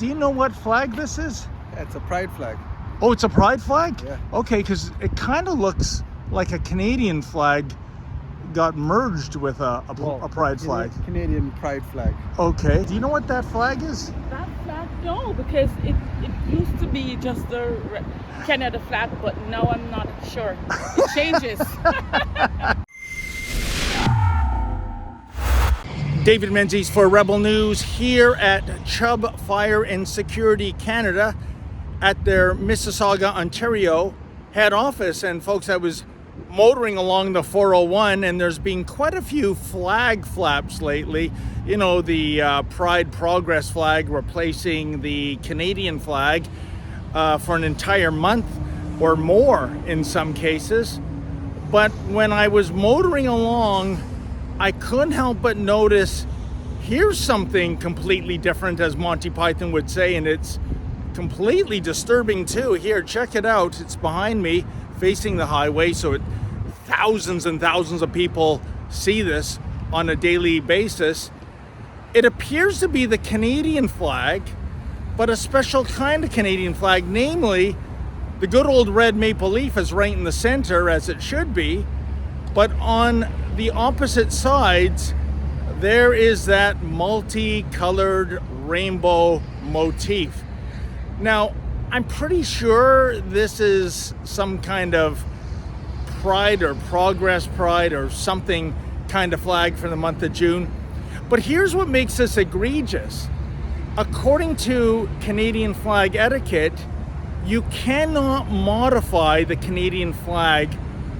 Do you know what flag this is? Yeah, it's a pride flag. Oh, it's a pride flag? Yeah. Okay, because it kind of looks like a Canadian flag got merged with a pride flag. Canadian pride flag. Okay. Do you know what that flag is? That flag, no, because it used to be just the Canada flag, but now I'm not sure. It changes. David Menzies for Rebel News here at Chubb Fire and Security Canada at their Mississauga, Ontario head office. And folks, I was motoring along the 401 and there's been quite a few flag flaps lately. You know, the Pride Progress flag replacing the Canadian flag for an entire month or more in some cases. But when I was motoring along, I couldn't help but notice, here's something completely different, as Monty Python would say, and it's completely disturbing too. Here, check it out. It's behind me, facing the highway, so thousands and thousands of people see this on a daily basis. It appears to be the Canadian flag, but a special kind of Canadian flag, namely the good old red maple leaf is right in the center, as it should be, but on the opposite sides, there is that multicolored rainbow motif. Now, I'm pretty sure this is some kind of pride or progress pride or something kind of flag for the month of June. But here's what makes this egregious. According to Canadian flag etiquette, you cannot modify the Canadian flag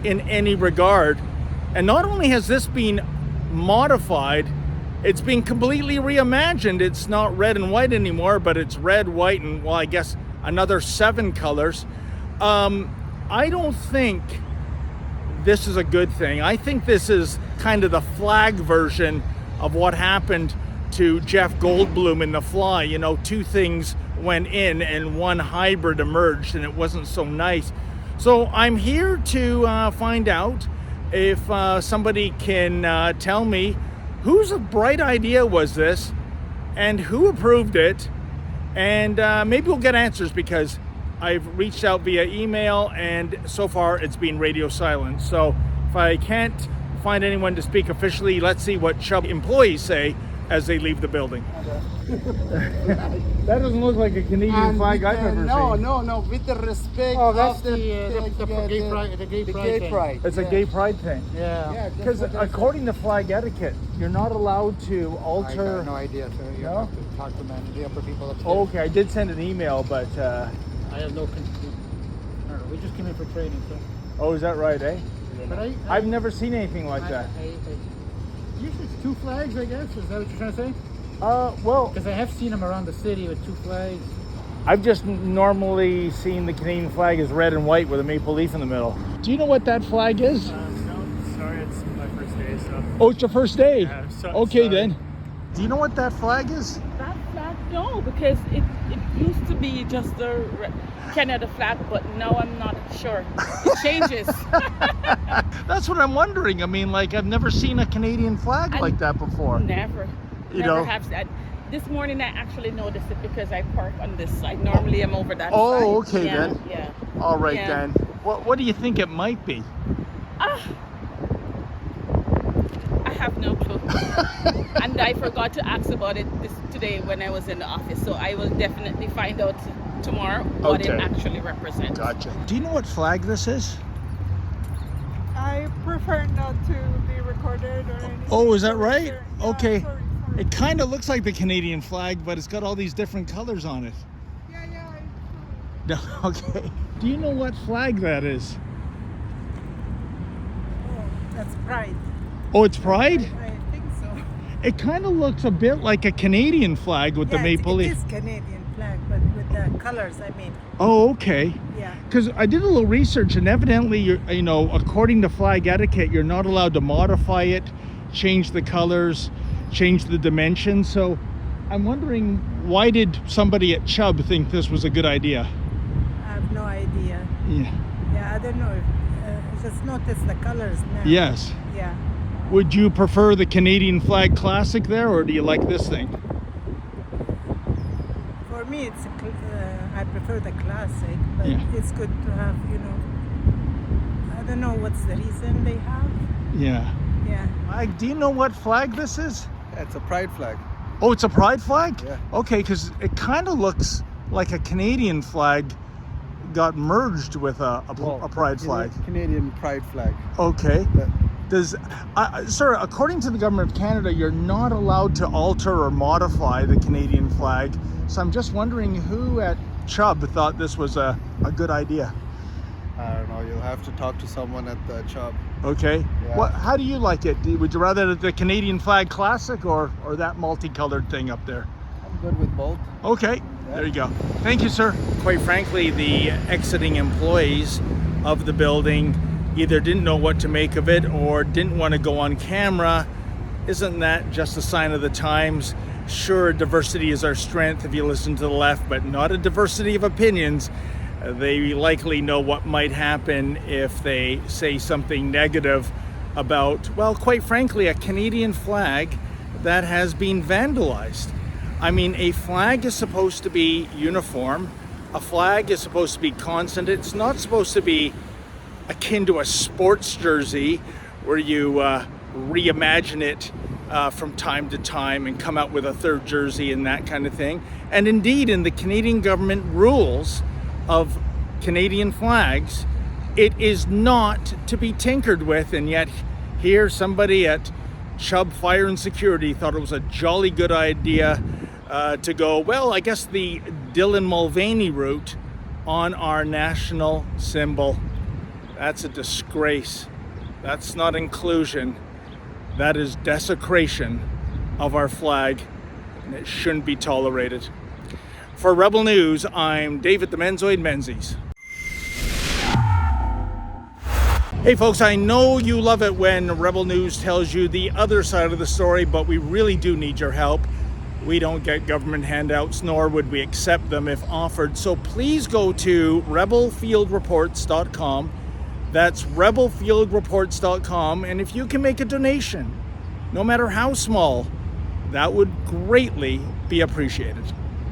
in any regard. And not only has this been modified, it's been completely reimagined. It's not red and white anymore, but it's red, white, and, well, I guess another 7 colors. I don't think this is a good thing. I think this is kind of the flag version of what happened to Jeff Goldblum in The Fly. You know, 2 things went in and 1 hybrid emerged, and it wasn't so nice. So I'm here to find out if somebody can tell me whose bright idea was this and who approved it, and maybe we'll get answers, because I've reached out via email and so far it's been radio silent. So if I can't find anyone to speak officially, let's see what Chubb employees say as they leave the building. That doesn't look like a Canadian flag I've ever seen. No, with the respect. Oh, that's of the gay pride. It's a gay pride thing. Yeah. Because according to flag etiquette, you're not allowed to alter. I have no idea. So you No? have to talk to the upper people upstairs. Oh, okay, I did send an email, but. I have no control. I don't know. We just came in for training, so. Oh, is that right, eh? But I've never seen anything like that. Usually it's 2 flags, I guess. Is that what you're trying to say? Well, Because I have seen them around the city with 2 flags. I've just normally seen the Canadian flag as red and white with a maple leaf in the middle. Do you know what that flag is? No, sorry, it's my first day, so. Oh, it's your first day? Yeah, Okay, sorry. then. Do you know what that flag is? That flag, no, because it used to be just the Canada flag, but now I'm not sure. It changes. That's what I'm wondering. I mean, like, I've never seen a Canadian flag like that before. Never. You Never know? have that. This morning I actually noticed it because I park on this side. Normally I'm over that side. Oh, okay, Yeah, then. Yeah. All right, Yeah. then. What do you think it might be? I have no clue. And I forgot to ask about it today when I was in the office. So I will definitely find out tomorrow what it Okay. actually represents. Gotcha. Do you know what flag this is? I prefer not to be recorded or anything. Oh, is that right? Yeah, Okay. sorry. It kind of looks like the Canadian flag, but it's got all these different colors on it. Yeah. No, okay. Do you know what flag that is? Oh, that's pride. Oh, it's Pride? I think so. It kind of looks a bit like a Canadian flag with the maple It leaf. is Canadian flag, but with the colors, I mean. Oh, okay. Yeah. Because I did a little research, and evidently, you know, according to flag etiquette, you're not allowed to modify it, change the colors, change the dimensions. So I'm wondering, why did somebody at Chubb think this was a good idea? I have no idea. Yeah. Yeah, I don't know. I just noticed the colors now. Yes. Yeah. Would you prefer the Canadian flag classic there, or do you like this thing? For me, I prefer the classic, but Yeah. it's good to have, I don't know what's the reason they have. Yeah. Yeah. Mike, do you know what flag this is? Yeah, it's a pride flag. Oh, it's a pride flag? Yeah. Okay, because it kind of looks like a Canadian flag got merged with a pride flag. Canadian pride flag. Okay. But Does, sir, according to the government of Canada, you're not allowed to alter or modify the Canadian flag. So I'm just wondering who at Chubb thought this was a good idea. I don't know, you'll have to talk to someone at the Chubb. Okay. Yeah. How do you like it? Would you rather the Canadian flag classic or that multicolored thing up there? I'm good with both. Okay, there you go. Thank you, sir. Quite frankly, the exiting employees of the building either didn't know what to make of it or didn't want to go on camera. Isn't that just a sign of the times? Sure, diversity is our strength if you listen to the left, but not a diversity of opinions. They likely know what might happen if they say something negative about, well, quite frankly, a Canadian flag that has been vandalized. I mean, a flag is supposed to be uniform. A flag is supposed to be constant. It's not supposed to be akin to a sports jersey where you reimagine it from time to time and come out with a third jersey and that kind of thing. And indeed, in the Canadian government rules of Canadian flags, it is not to be tinkered with, and yet here somebody at Chubb Fire and Security thought it was a jolly good idea to go, well, I guess the Dylan Mulvaney route on our national symbol. That's a disgrace. That's not inclusion. That is desecration of our flag, and it shouldn't be tolerated. For Rebel News, I'm David the Menzoid Menzies. Hey folks, I know you love it when Rebel News tells you the other side of the story, but we really do need your help. We don't get government handouts, nor would we accept them if offered. So please go to rebelfieldreports.com. That's rebelfieldreports.com. And if you can make a donation, no matter how small, that would greatly be appreciated.